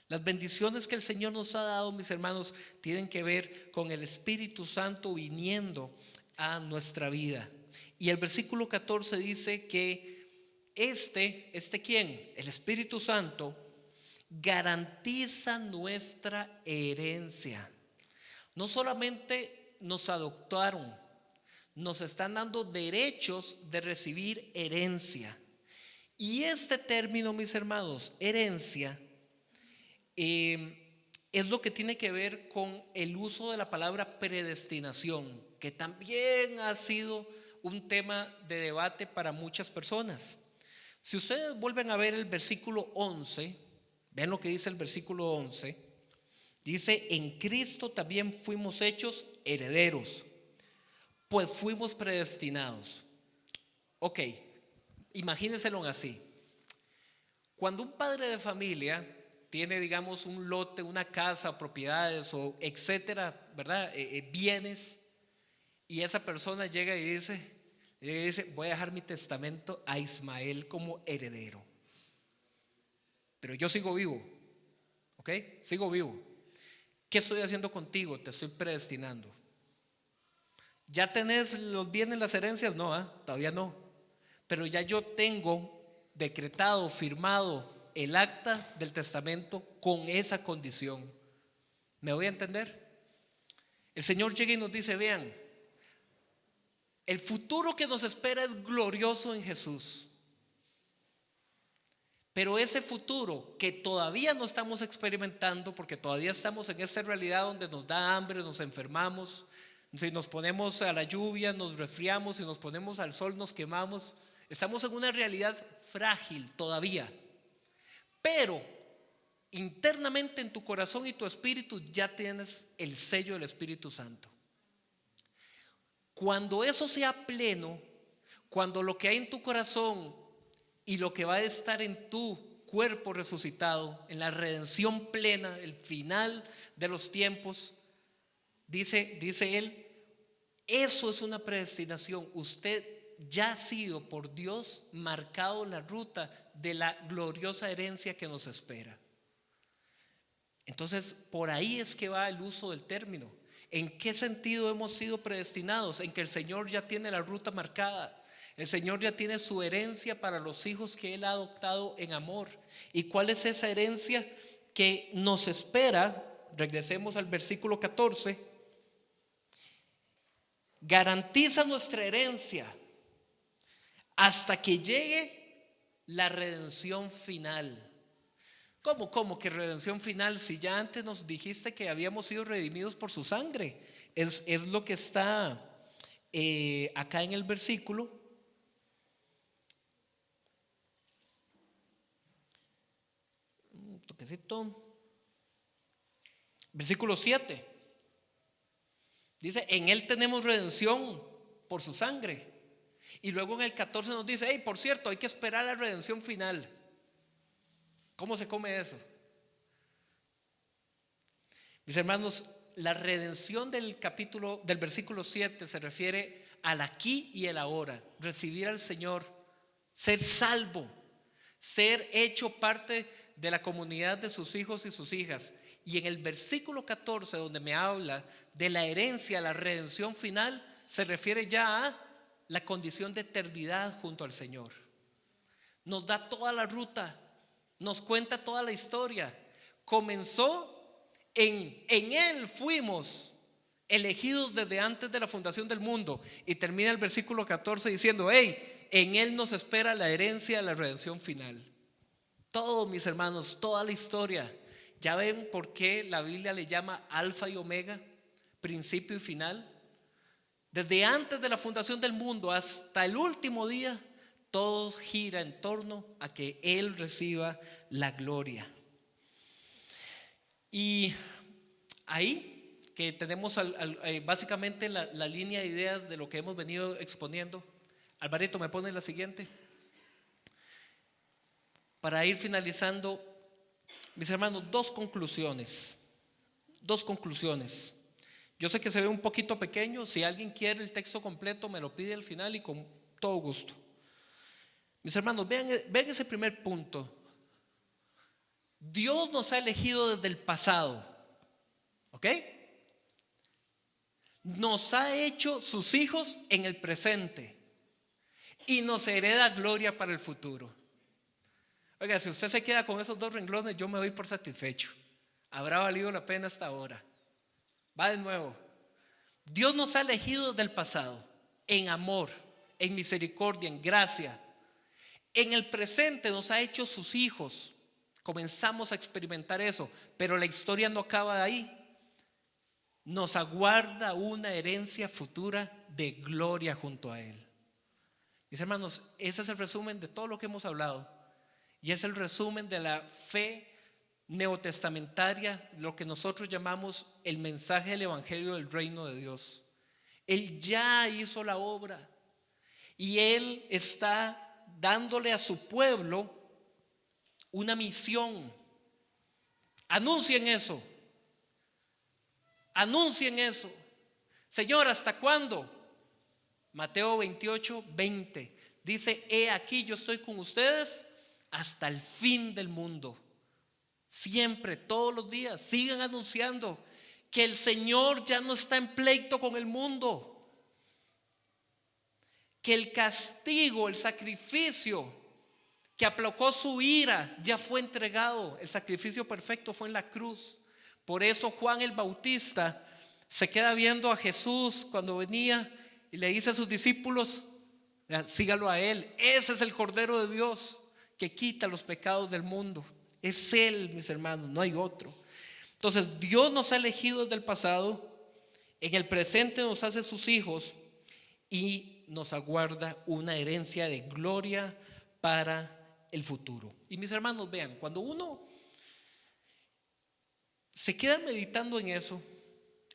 Las bendiciones que el Señor nos ha dado, mis hermanos, tienen que ver con el Espíritu Santo viniendo a nuestra vida. Y el versículo 14 dice que ¿quién? El Espíritu Santo garantiza nuestra herencia. No solamente nos adoptaron, nos están dando derechos de recibir herencia. Y este término, mis hermanos, herencia, es lo que tiene que ver con el uso de la palabra predestinación, que también ha sido un tema de debate para muchas personas. Si ustedes vuelven a ver el versículo 11, vean lo que dice el versículo 11. Dice: en Cristo también fuimos hechos herederos, pues fuimos predestinados. Ok, imagínenselo así. Cuando un padre de familia tiene, digamos, un lote, una casa, propiedades o etcétera, ¿verdad? Bienes, y esa persona llega y dice: voy a dejar mi testamento a Ismael como heredero, pero yo sigo vivo, ¿ok? Sigo vivo. ¿Qué estoy haciendo contigo? Te estoy predestinando. ¿Ya tenés los bienes, las herencias? No, todavía no. Pero ya yo tengo decretado, firmado el acta del testamento con esa condición. ¿Me voy a entender? El Señor llega y nos dice: vean, el futuro que nos espera es glorioso en Jesús. Pero ese futuro que todavía no estamos experimentando, porque todavía estamos en esta realidad donde nos da hambre, nos enfermamos, si nos ponemos a la lluvia nos resfriamos, si nos ponemos al sol nos quemamos. Estamos en una realidad frágil todavía. Pero internamente en tu corazón y tu espíritu ya tienes el sello del Espíritu Santo. Cuando eso sea pleno, cuando lo que hay en tu corazón y lo que va a estar en tu cuerpo resucitado, en la redención plena, el final de los tiempos, dice él, eso es una predestinación. Usted ya ha sido por Dios marcado la ruta de la gloriosa herencia que nos espera. Entonces, por ahí es que va el uso del término. ¿En qué sentido hemos sido predestinados? En que el Señor ya tiene la ruta marcada. El Señor ya tiene su herencia para los hijos que Él ha adoptado en amor. ¿Y cuál es esa herencia que nos espera? Regresemos al versículo 14. Garantiza nuestra herencia hasta que llegue la redención final. ¿Cómo que redención final? Si ya antes nos dijiste que habíamos sido redimidos por su sangre. Es lo que está acá en el versículo. Un toquecito. Versículo 7. Dice: en Él tenemos redención por su sangre. Y luego en el 14 nos dice: hey, por cierto, hay que esperar la redención final. ¿Cómo se come eso? Mis hermanos, la redención del versículo 7 se refiere al aquí y el ahora. Recibir al Señor, ser salvo, ser hecho parte de la comunidad de sus hijos y sus hijas. Y en el versículo 14, donde me habla de la herencia, la redención final, se refiere ya a la condición de eternidad junto al Señor. Nos da toda la ruta, nos cuenta toda la historia. Comenzó en Él fuimos elegidos desde antes de la fundación del mundo. Y termina el versículo 14 diciendo: hey, en Él nos espera la herencia de la redención final. Todo, mis hermanos, toda la historia. ¿Ya ven por qué la Biblia le llama Alfa y Omega, principio y final? Desde antes de la fundación del mundo hasta el último día, todo gira en torno a que Él reciba la gloria. Y ahí que tenemos básicamente la línea de ideas de lo que hemos venido exponiendo. Alvarito, ¿me pone la siguiente? Para ir finalizando, mis hermanos, dos conclusiones. Yo sé que se ve un poquito pequeño. Si alguien quiere el texto completo, me lo pide al final y con todo gusto. Mis hermanos, vean ese primer punto. Dios nos ha elegido desde el pasado, ¿ok? Nos ha hecho sus hijos en el presente y nos hereda gloria para el futuro. Oiga, si usted se queda con esos dos renglones, yo me doy por satisfecho. Habrá valido la pena hasta ahora. Va de nuevo. Dios nos ha elegido desde el pasado, en amor, en misericordia, en gracia. En el presente nos ha hecho sus hijos. Comenzamos a experimentar eso, pero la historia no acaba de ahí. Nos aguarda una herencia futura de gloria junto a Él. Mis hermanos, ese es el resumen de todo lo que hemos hablado. Y es el resumen de la fe neotestamentaria, lo que nosotros llamamos el mensaje del evangelio del reino de Dios. Él ya hizo la obra y Él está dándole a su pueblo una misión. Anuncien eso. Señor, ¿hasta cuándo? Mateo 28:20 dice: he aquí, yo estoy con ustedes hasta el fin del mundo. Siempre, todos los días, sigan anunciando que el Señor ya no está en pleito con el mundo, que el castigo, el sacrificio que aplacó su ira ya fue entregado. El sacrificio perfecto fue en la cruz. Por eso Juan el Bautista Se queda viendo a Jesús cuando venía y le dice a sus discípulos: sígalo a Él. Ese es el Cordero de Dios que quita los pecados del mundo. Es Él, mis hermanos, no hay otro. Entonces Dios nos ha elegido desde el pasado, en el presente nos hace sus hijos y nos aguarda una herencia de gloria para el futuro. Y mis hermanos, vean, cuando uno se queda meditando en eso,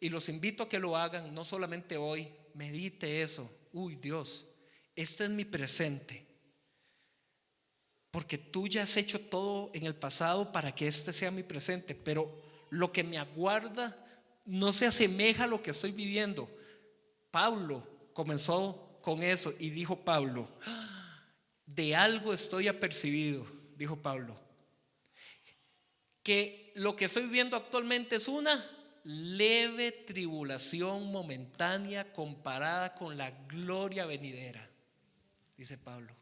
y los invito a que lo hagan, no solamente hoy, medite eso. Uy, Dios, este es mi presente, porque tú ya has hecho todo en el pasado para que este sea mi presente, pero lo que me aguarda no se asemeja a lo que estoy viviendo. Pablo comenzó con eso y dijo Pablo: de algo estoy apercibido, dijo Pablo, que lo que estoy viviendo actualmente es una leve tribulación momentánea comparada con la gloria venidera, dice Pablo.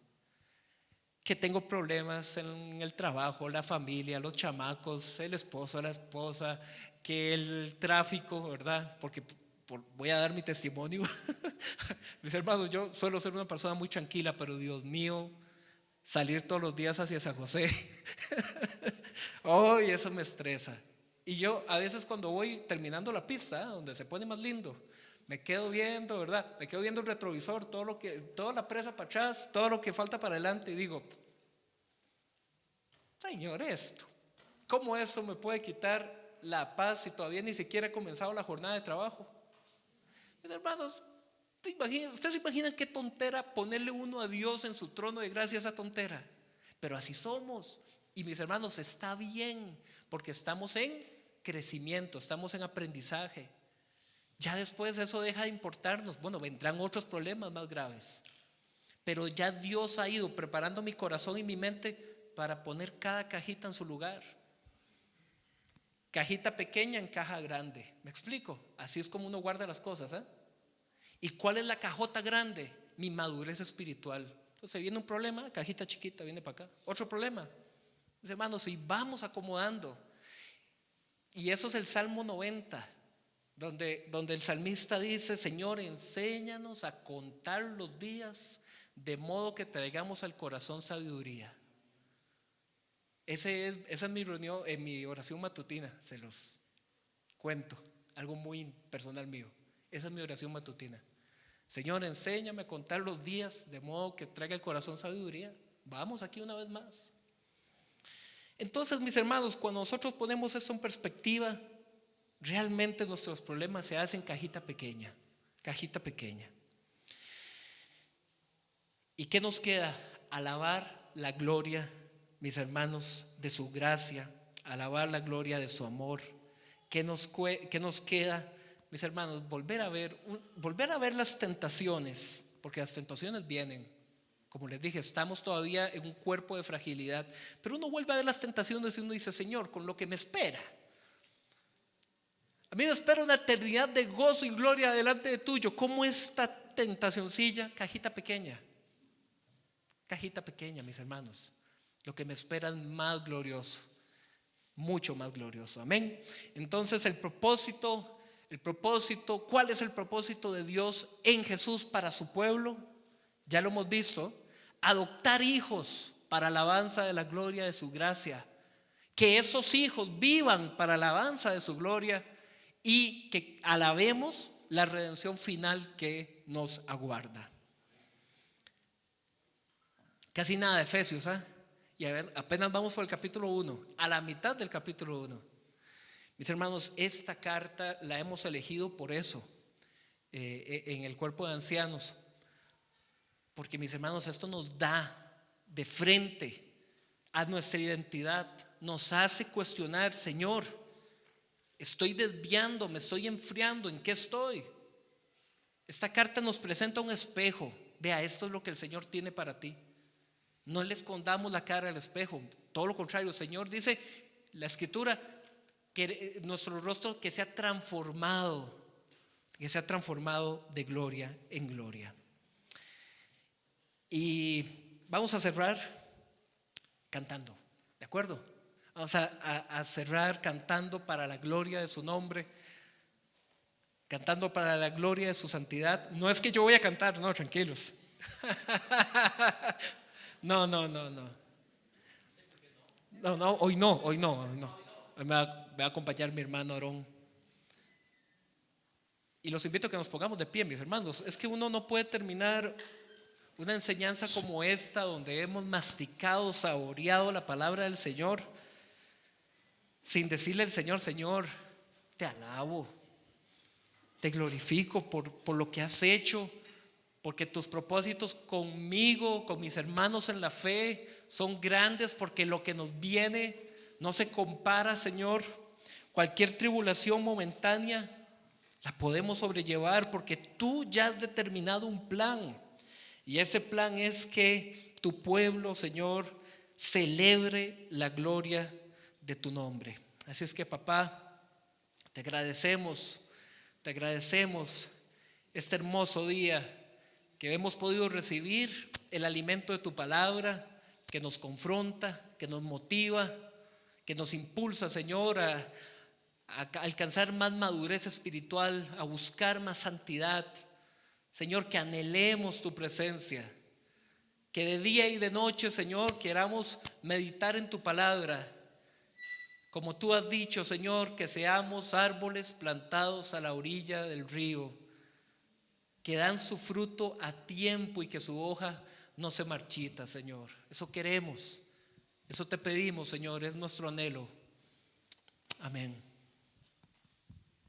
Que tengo problemas en el trabajo, la familia, los chamacos, el esposo, la esposa, que el tráfico, ¿verdad? Porque voy a dar mi testimonio. Mis hermanos, yo suelo ser una persona muy tranquila, pero Dios mío, salir todos los días hacia San José, oh, y eso me estresa. Y yo a veces cuando voy terminando la pista, donde se pone más lindo, me quedo viendo, ¿verdad? Me quedo viendo el retrovisor, toda la presa para atrás, todo lo que falta para adelante, y digo: Señor, ¿cómo esto me puede quitar la paz si todavía ni siquiera he comenzado la jornada de trabajo? Mis hermanos, ¿ustedes se imaginan qué tontera ponerle uno a Dios en su trono de gracia, esa tontera? Pero así somos. Y mis hermanos, está bien, porque estamos en crecimiento, estamos en aprendizaje. Ya después eso deja de importarnos. Bueno, vendrán otros problemas más graves, pero ya Dios ha ido preparando mi corazón y mi mente para poner cada cajita en su lugar. Cajita pequeña en caja grande. ¿Me explico? Así es como uno guarda las cosas, ¿eh? ¿Y cuál es la cajota grande? Mi madurez espiritual. Entonces viene un problema, cajita chiquita viene para acá. Otro problema. Mis hermanos, y vamos acomodando. Y eso es el Salmo 90, donde el salmista dice: Señor, enséñanos a contar los días, de modo que traigamos al corazón sabiduría. Esa es mi reunión, mi oración matutina, se los cuento, algo muy personal mío. Esa es mi oración matutina. Señor, enséñame a contar los días, de modo que traiga el corazón sabiduría. Vamos aquí una vez más. Entonces, mis hermanos, cuando nosotros ponemos esto en perspectiva, realmente nuestros problemas se hacen cajita pequeña, cajita pequeña. ¿Y qué nos queda? Alabar la gloria, mis hermanos, de su gracia, alabar la gloria de su amor. ¿Qué nos queda, mis hermanos? Volver a ver las tentaciones, porque las tentaciones vienen. Como les dije, estamos todavía en un cuerpo de fragilidad, pero uno vuelve a ver las tentaciones y uno dice: Señor, con lo que me espera, a mí me espera una eternidad de gozo y gloria delante de tuyo. ¿Cómo esta tentacioncilla? Cajita pequeña, mis hermanos. Lo que me espera es más glorioso, mucho más glorioso. Amén. Entonces el propósito, ¿cuál es el propósito de Dios en Jesús para su pueblo? Ya lo hemos visto: adoptar hijos para alabanza de la gloria de su gracia, que esos hijos vivan para alabanza de su gloria y que alabemos la redención final que nos aguarda. Casi nada de Efesios, y apenas vamos por el capítulo 1, a la mitad del capítulo 1. Mis hermanos, esta carta la hemos elegido por eso, en el cuerpo de ancianos, porque, mis hermanos, esto nos da de frente a nuestra identidad, nos hace cuestionar: Señor, estoy desviando, me estoy enfriando, ¿en qué estoy? Esta carta nos presenta un espejo. Vea, esto es lo que el Señor tiene para ti. No le escondamos la cara al espejo, todo lo contrario. El Señor dice, la Escritura, que nuestro rostro que sea transformado de gloria en gloria. Y vamos a cerrar cantando, ¿de acuerdo? Vamos a cerrar cantando para la gloria de su nombre. cantando para la gloria de su santidad. No es que yo voy a cantar, no, tranquilos. No, no, no, no. No, no, hoy no, hoy no, hoy no. Hoy me va a acompañar mi hermano Aarón. Y los invito a que nos pongamos de pie, mis hermanos. Es que uno no puede terminar una enseñanza como esta, donde hemos masticado, saboreado la palabra del Señor, sin decirle al Señor: Señor, te alabo, te glorifico por lo que has hecho, porque tus propósitos conmigo, con mis hermanos en la fe, son grandes, porque lo que nos viene no se compara, Señor. Cualquier tribulación momentánea la podemos sobrellevar, porque tú ya has determinado un plan. Y ese plan es que tu pueblo, Señor, celebre la gloria de tu nombre. Así es que, papá, te agradecemos este hermoso día que hemos podido recibir el alimento de tu palabra, que nos confronta, que nos motiva, que nos impulsa, Señor, a alcanzar más madurez espiritual, a buscar más santidad. Señor, que anhelemos tu presencia, que de día y de noche, Señor, queramos meditar en tu palabra. Como tú has dicho, Señor, que seamos árboles plantados a la orilla del río, que dan su fruto a tiempo y que su hoja no se marchita, Señor. Eso queremos, eso te pedimos, Señor, es nuestro anhelo. Amén.